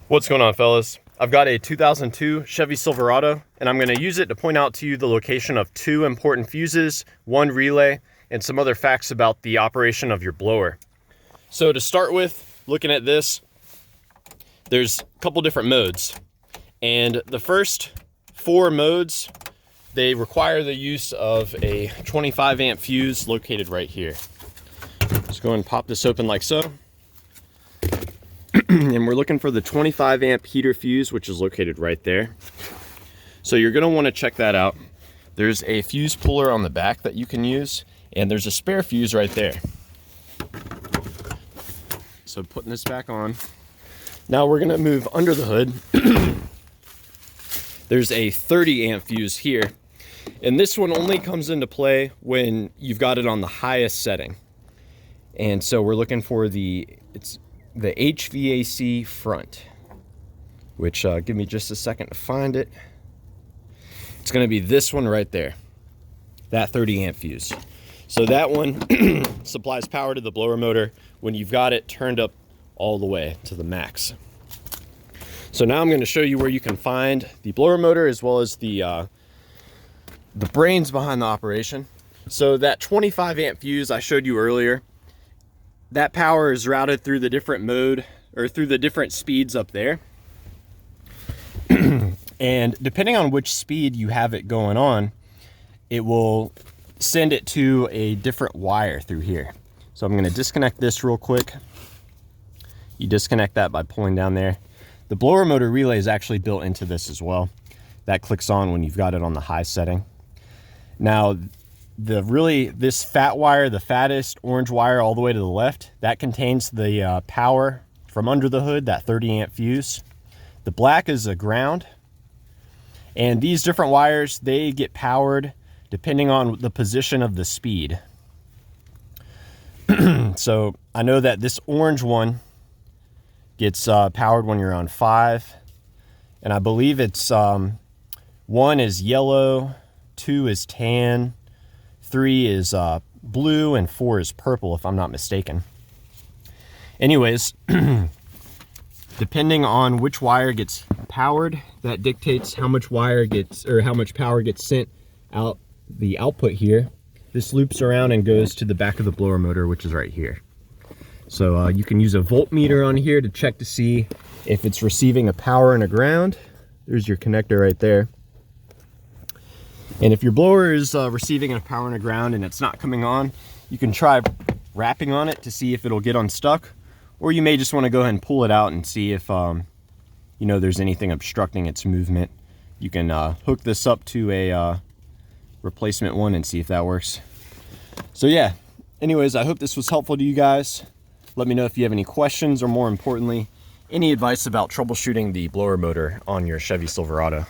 What's going on, fellas? I've got a 2002 Chevy Silverado, and I'm going to use it to point out to you the location of two important fuses, one relay, and some other facts about the operation of your blower. So to start with, looking at this, there's a couple different modes. And the first four modes, they require the use of a 25 amp fuse located right here. Just go and pop this open like so. And we're looking for the 25 amp heater fuse, which is located right there. So you're going to want to check that out. There's a fuse puller on the back that you can use, and there's a spare fuse right there. So putting this back on. Now we're going to move under the hood. There's a 30 amp fuse here, and this one only comes into play when you've got it on the highest setting. And so we're looking for the HVAC front, which give me just a second to find it. It's going to be this one right there, that 30 amp fuse. So that one supplies power to the blower motor when you've got it turned up all the way to the max. So now I'm going to show you where you can find the blower motor as well as the brains behind the operation. So that 25 amp fuse I showed you earlier, that power is routed through the different mode or through the different speeds up there. And depending on which speed you have it going on, it will send it to a different wire through here. So I'm going to disconnect this real quick. You disconnect that by pulling down there. The blower motor relay is actually built into this as well. That clicks on when you've got it on the high setting. Now, this fat wire, the fattest orange wire all the way to the left, that contains the power from under the hood, that 30 amp fuse. The black is a ground. And these different wires, they get powered depending on the position of the speed. So I know that this orange one gets powered when you're on 5. And I believe it's 1 is yellow, 2 is tan, 3 is blue, and 4 is purple, if I'm not mistaken. Anyways, depending on which wire gets powered, that dictates how much wire gets, or how much power gets sent out the output here. This loops around and goes to the back of the blower motor, which is right here. So you can use a voltmeter on here to check to see if it's receiving a power and a ground. There's your connector right there. And if your blower is receiving a power and a ground and it's not coming on, you can try rapping on it to see if it'll get unstuck. Or you may just want to go ahead and pull it out and see if there's anything obstructing its movement. You can hook this up to a replacement one and see if that works. So yeah, anyways, I hope this was helpful to you guys. Let me know if you have any questions, or more importantly, any advice about troubleshooting the blower motor on your Chevy Silverado.